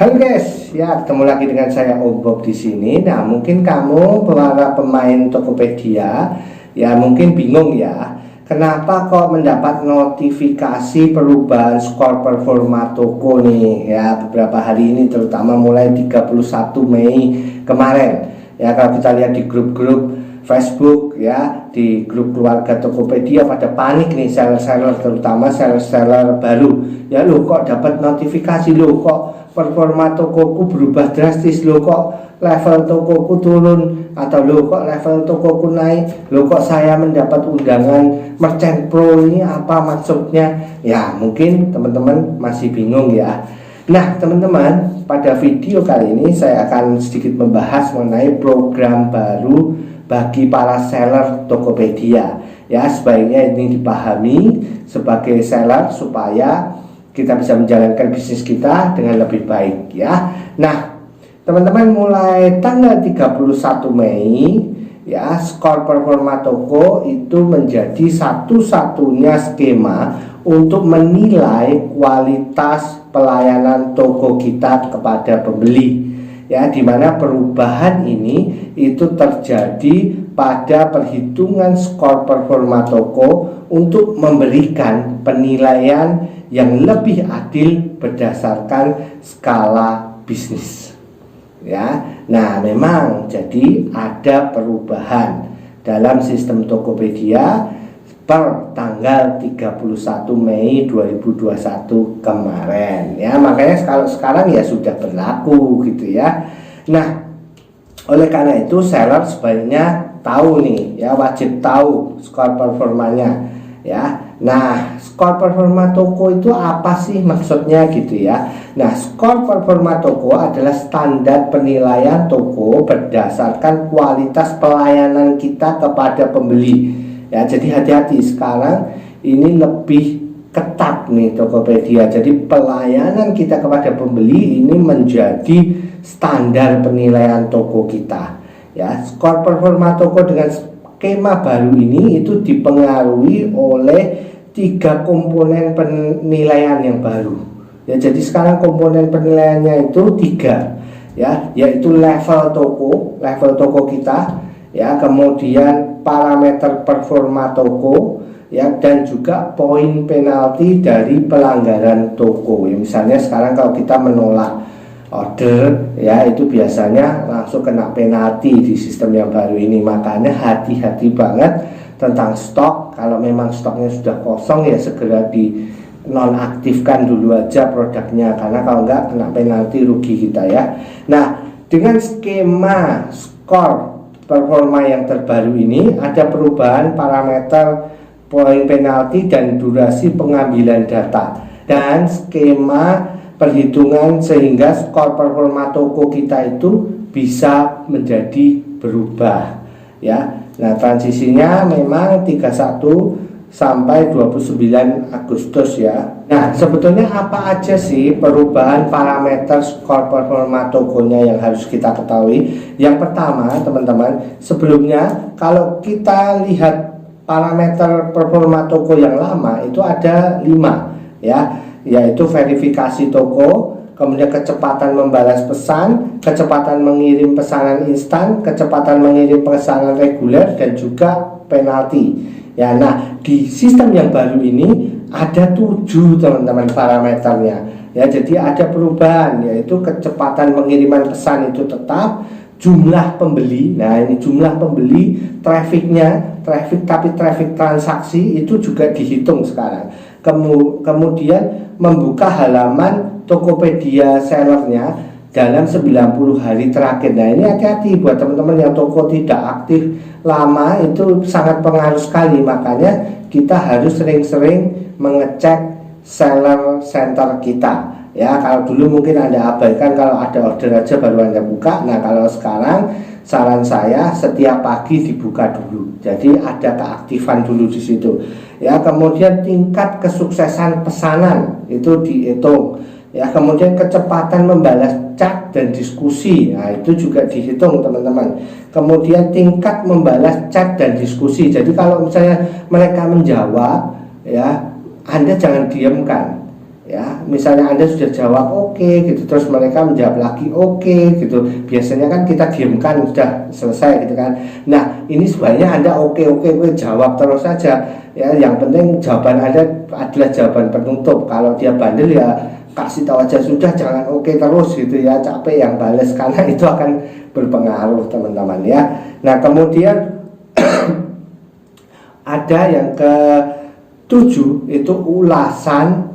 Halo guys, ya ketemu lagi dengan saya Om Bob di sini. Nah, mungkin kamu para pemain Tokopedia, ya mungkin bingung ya, kenapa kok mendapat notifikasi perubahan skor performa toko nih ya beberapa hari ini, terutama mulai 31 Mei kemarin. Ya kalau kita lihat di grup-grup Facebook ya, di grup keluarga Tokopedia pada panik nih, seller-seller, terutama seller-seller baru. Ya lo kok dapat notifikasi, lo kok performa tokoku berubah drastis, lo kok level tokoku turun, atau lo kok level tokoku naik, lo kok saya mendapat undangan Merchant Pro, ini apa maksudnya? Ya mungkin teman-teman masih bingung ya. Nah teman-teman, pada video kali ini saya akan sedikit membahas mengenai program baru bagi para seller Tokopedia. Ya, sebaiknya ini dipahami sebagai seller supaya kita bisa menjalankan bisnis kita dengan lebih baik ya. Nah, teman-teman, mulai tanggal 31 Mei ya, skor performa toko itu menjadi satu-satunya skema untuk menilai kualitas pelayanan toko kita kepada pembeli. Ya, dimana perubahan ini itu terjadi pada perhitungan skor performa toko untuk memberikan penilaian yang lebih adil berdasarkan skala bisnis. Ya, nah memang jadi ada perubahan dalam sistem Tokopedia per tanggal 31 Mei 2021 kemarin ya, makanya kalau sekarang ya sudah berlaku gitu ya. Nah, oleh karena itu seller sebaiknya tahu nih ya, wajib tahu skor performanya ya. Nah, skor performa toko itu apa sih maksudnya gitu ya. Nah, skor performa toko adalah standar penilaian toko berdasarkan kualitas pelayanan kita kepada pembeli. Ya, jadi hati-hati, sekarang ini lebih ketat nih Tokopedia. Jadi pelayanan kita kepada pembeli ini menjadi standar penilaian toko kita. Ya, skor performa toko dengan skema baru ini itu dipengaruhi oleh 3 komponen penilaian yang baru. Ya, jadi sekarang komponen penilaiannya itu 3 ya, yaitu level toko kita ya, kemudian parameter performa toko ya, dan juga poin penalti dari pelanggaran toko ya. Misalnya sekarang kalau kita menolak order ya, itu biasanya langsung kena penalti di sistem yang baru ini. Makanya hati-hati banget tentang stok. Kalau memang stoknya sudah kosong ya segera di nonaktifkan dulu aja produknya, karena kalau enggak kena penalti, rugi kita ya. Nah, dengan skema skor performa yang terbaru ini ada perubahan parameter poin penalti dan durasi pengambilan data dan skema perhitungan, sehingga skor performa toko kita itu bisa menjadi berubah ya. Nah, transisinya memang 31 sampai 29 Agustus ya. Nah, sebetulnya apa aja sih perubahan parameter skor performa tokonya yang harus kita ketahui? Yang pertama, teman-teman, sebelumnya kalau kita lihat parameter performa toko yang lama itu ada 5 ya, yaitu verifikasi toko, kemudian kecepatan membalas pesan, kecepatan mengirim pesanan instan, kecepatan mengirim pesanan reguler, dan juga penalti. Ya, nah di sistem yang baru ini ada 7 teman-teman parameternya ya. Jadi ada perubahan, yaitu kecepatan pengiriman pesan itu tetap, jumlah pembeli, nah ini jumlah pembeli, tapi traffic transaksi itu juga dihitung sekarang. Kemudian membuka halaman Tokopedia sellernya dalam 90 hari terakhir. Nah, ini hati-hati buat teman-teman yang toko tidak aktif lama, itu sangat pengaruh sekali. Makanya kita harus sering-sering mengecek seller center kita ya. Kalau dulu mungkin Anda abaikan, kalau ada order aja baru Anda buka. Nah, kalau sekarang saran saya setiap pagi dibuka dulu. Jadi ada keaktifan dulu di situ. Ya, kemudian tingkat kesuksesan pesanan itu dihitung. Ya, kemudian kecepatan membalas chat dan diskusi, nah itu juga dihitung teman-teman. Kemudian tingkat membalas chat dan diskusi. Jadi kalau misalnya mereka menjawab ya, Anda jangan diamkan Ya, misalnya Anda sudah jawab oke gitu, terus mereka menjawab lagi oke gitu, biasanya kan kita diamkan sudah selesai gitu kan. Nah, ini sebaiknya Anda oke jawab terus saja ya, yang penting jawaban Anda adalah jawaban penutup. Kalau dia bandel ya kasih tahu aja sudah, jangan oke terus gitu ya, capek yang bales, karena itu akan berpengaruh teman-teman ya. Nah, kemudian ada yang ke-7 itu ulasan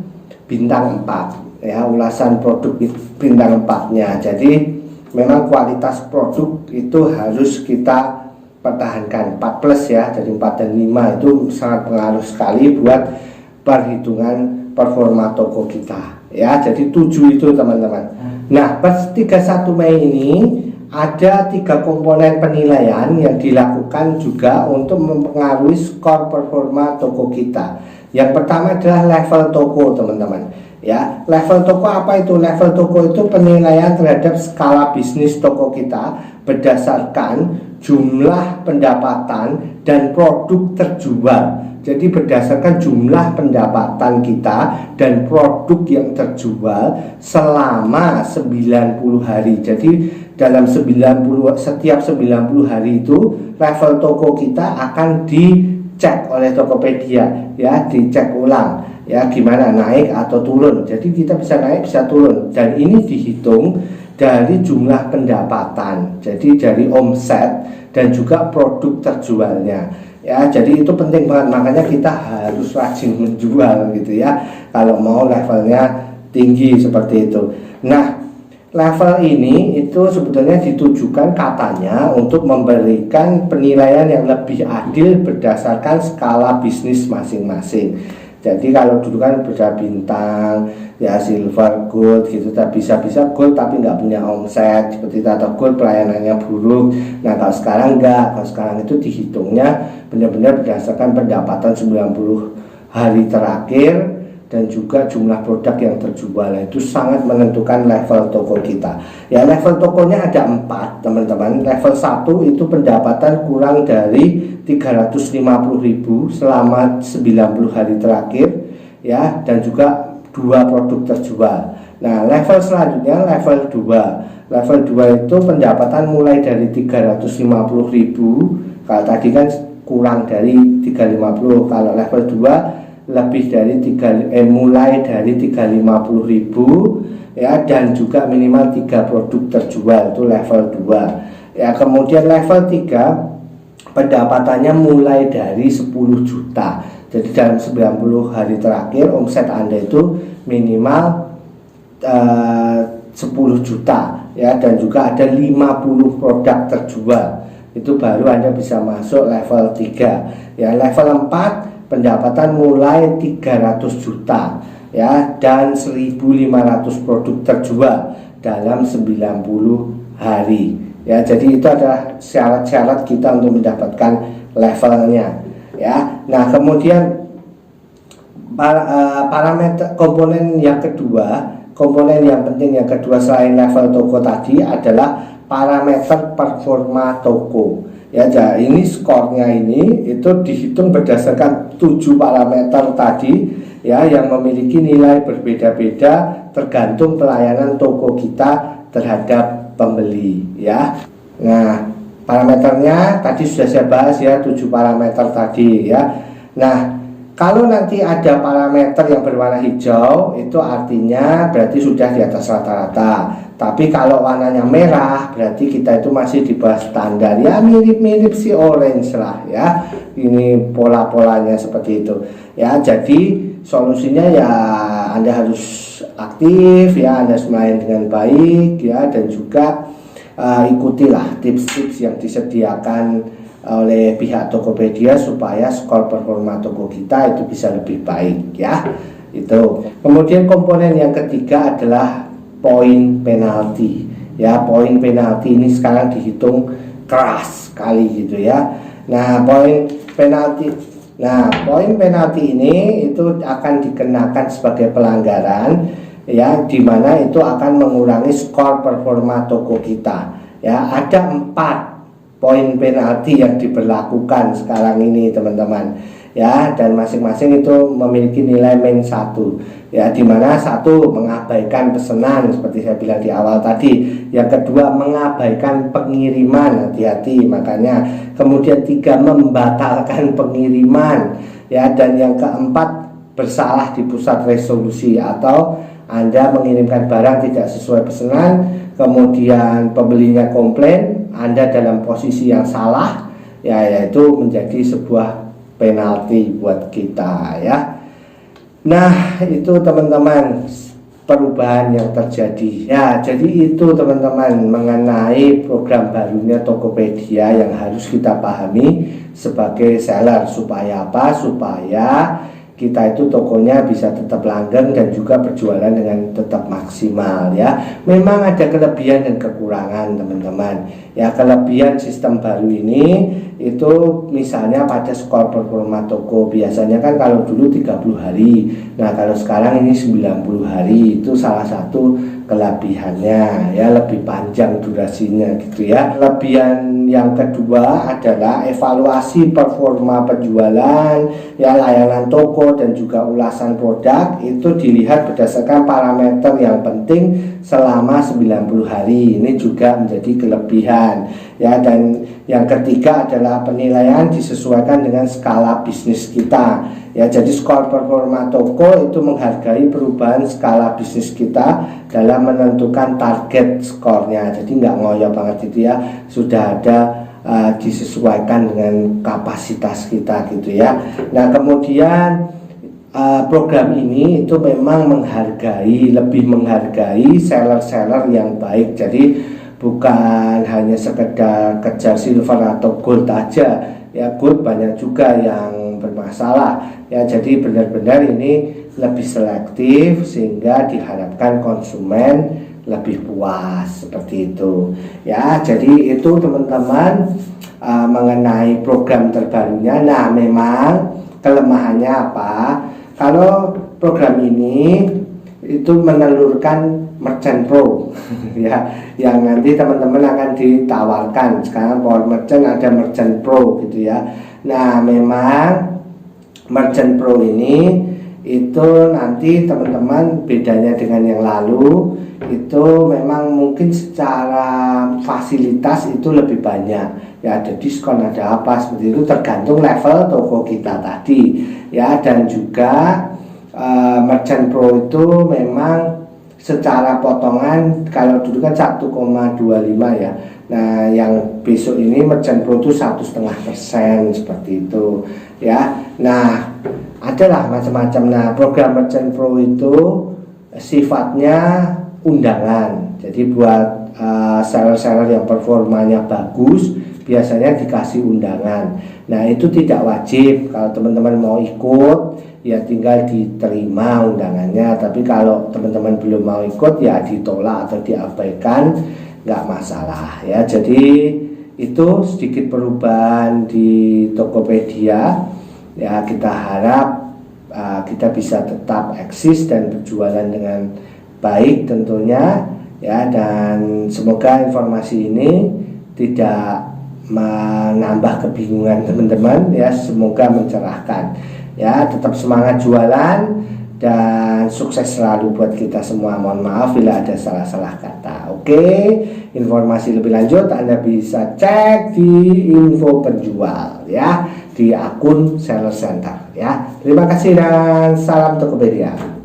bintang 4 ya, ulasan produk bintang 4-nya. Jadi memang kualitas produk itu harus kita pertahankan 4+ ya, jadi 4 dan 5 itu sangat pengaruh sekali buat perhitungan performa toko kita ya. Jadi 7 itu teman-teman. Nah, pas 31 Mei ini ada 3 komponen penilaian yang dilakukan juga untuk mempengaruhi skor performa toko kita. Yang pertama adalah level toko teman-teman ya. Level toko apa itu? Level toko itu penilaian terhadap skala bisnis toko kita berdasarkan jumlah pendapatan dan produk terjual. Jadi berdasarkan jumlah pendapatan kita dan produk yang terjual selama 90 hari. Jadi dalam setiap 90 hari itu level toko kita akan dicek oleh Tokopedia ya, dicek ulang ya, gimana naik atau turun. Jadi kita bisa naik bisa turun, dan ini dihitung dari jumlah pendapatan, jadi dari omset dan juga produk terjualnya ya. Jadi itu penting banget, makanya kita harus rajin menjual gitu ya kalau mau levelnya tinggi seperti itu. Nah, level ini itu sebetulnya ditujukan katanya untuk memberikan penilaian yang lebih adil berdasarkan skala bisnis masing-masing. Jadi kalau dulu kan beda bintang ya, silver, gold gitu, tapi bisa gold tapi nggak punya omset seperti itu, atau gold pelayanannya buruk. Nah, kalau sekarang enggak, kalau sekarang itu dihitungnya benar-benar berdasarkan pendapatan 90 hari terakhir dan juga jumlah produk yang terjual. Itu sangat menentukan level toko kita ya. Level tokonya ada 4 teman-teman. Level 1 itu pendapatan kurang dari 350.000 selama 90 hari terakhir ya, dan juga 2 produk terjual. Nah, level selanjutnya level 2. Level 2 itu pendapatan mulai dari 350.000, kalau tadi kan kurang dari 350, kalau level 2 lebih dari mulai dari 350.000 ya, dan juga minimal 3 produk terjual, itu level 2 ya. Kemudian level 3 pendapatannya mulai dari 10 juta. Jadi dalam 90 hari terakhir omset Anda itu minimal 10 juta ya, dan juga ada 50 produk terjual. Itu baru Anda bisa masuk level 3 ya. Level 4 pendapatan mulai 300 juta ya, dan 1.500 produk terjual dalam 90 hari ya. Jadi itu adalah syarat-syarat kita untuk mendapatkan levelnya ya. Nah, kemudian parameter komponen yang kedua, komponen yang penting yang kedua selain level toko tadi adalah parameter performa toko ya. Jadi ini skornya ini itu dihitung berdasarkan 7 parameter tadi ya, yang memiliki nilai berbeda-beda tergantung pelayanan toko kita terhadap pembeli ya. Nah, parameternya tadi sudah saya bahas ya, 7 parameter tadi ya. Nah, kalau nanti ada parameter yang berwarna hijau, itu artinya berarti sudah di atas rata-rata. Tapi kalau warnanya merah, berarti kita itu masih di bawah standar ya, mirip-mirip si orange lah ya. Ini pola-polanya seperti itu ya. Jadi solusinya ya Anda harus aktif ya, Anda main dengan baik ya, dan juga ikutilah tips-tips yang disediakan oleh pihak Tokopedia supaya skor performa toko kita itu bisa lebih baik ya. Itu. Kemudian komponen yang ketiga adalah poin penalti ya. Poin penalti ini sekarang dihitung keras sekali gitu ya. Nah, poin penalti ini itu akan dikenakan sebagai pelanggaran ya, dimana itu akan mengurangi skor performa toko kita ya. Ada 4 poin penalti yang diberlakukan sekarang ini teman-teman ya, dan masing-masing itu memiliki nilai -1 ya, dimana satu mengabaikan pesanan seperti saya bilang di awal tadi, yang kedua mengabaikan pengiriman, hati-hati makanya, kemudian 3 membatalkan pengiriman ya, dan yang keempat bersalah di pusat resolusi, atau Anda mengirimkan barang tidak sesuai pesanan, kemudian pembelinya komplain, Anda dalam posisi yang salah ya, yaitu menjadi sebuah penalti buat kita ya. Nah, itu teman-teman perubahan yang terjadi ya. Jadi itu teman-teman mengenai program barunya Tokopedia yang harus kita pahami sebagai seller. Supaya apa? Supaya kita itu tokonya bisa tetap langgeng dan juga berjualan dengan tetap maksimal ya. Memang ada kelebihan dan kekurangan teman-teman ya. Kelebihan sistem baru ini itu misalnya pada skor performa toko, biasanya kan kalau dulu 30 hari, nah kalau sekarang ini 90 hari, itu salah satu kelebihannya ya, lebih panjang durasinya gitu ya. Kelebihan yang kedua adalah evaluasi performa penjualan ya, layanan toko dan juga ulasan produk itu dilihat berdasarkan parameter yang penting selama 90 hari. Ini juga menjadi kelebihan ya. Dan yang ketiga adalah penilaian disesuaikan dengan skala bisnis kita ya. Jadi skor performa toko itu menghargai perubahan skala bisnis kita dalam menentukan target skornya. Jadi nggak ngoyo banget itu ya, sudah ada disesuaikan dengan kapasitas kita gitu ya. Nah, kemudian program ini itu memang menghargai, lebih menghargai seller-seller yang baik. Jadi bukan hanya sekedar kejar silver atau gold aja ya, gold banyak juga yang bermasalah ya. Jadi benar-benar ini lebih selektif sehingga diharapkan konsumen lebih puas seperti itu ya. Jadi itu teman-teman mengenai program terbarunya. Nah, memang kelemahannya apa? Kalau program ini itu menelurkan Merchant Pro ya, yang nanti teman-teman akan ditawarkan. Sekarang Power Merchant ada Merchant Pro gitu ya. Nah, memang Merchant Pro ini itu nanti teman-teman bedanya dengan yang lalu itu memang mungkin secara fasilitas itu lebih banyak ya, ada diskon, ada apa seperti itu, tergantung level toko kita tadi ya. Dan juga Merchant Pro itu memang secara potongan, kalau dulu kan 1,25 ya. Nah, yang besok ini Merchant Pro itu 1,5% seperti itu ya. Nah, adalah macam-macam. Nah, program Merchant Pro itu sifatnya undangan. Jadi buat seller-seller yang performanya bagus biasanya dikasih undangan. Nah, itu tidak wajib. Kalau teman-teman mau ikut ya tinggal diterima undangannya. Tapi kalau teman-teman belum mau ikut ya ditolak atau diabaikan, nggak masalah ya. Jadi itu sedikit perubahan di Tokopedia ya. Kita harap kita bisa tetap eksis dan berjualan dengan baik tentunya ya. Dan semoga informasi ini tidak menambah kebingungan teman-teman ya. Semoga mencerahkan ya. Tetap semangat jualan dan sukses selalu buat kita semua. Mohon maaf bila ada salah-salah kata. Oke, informasi lebih lanjut Anda bisa cek di info penjual ya, di akun Seller Center ya. Terima kasih dan salam Tokopedia.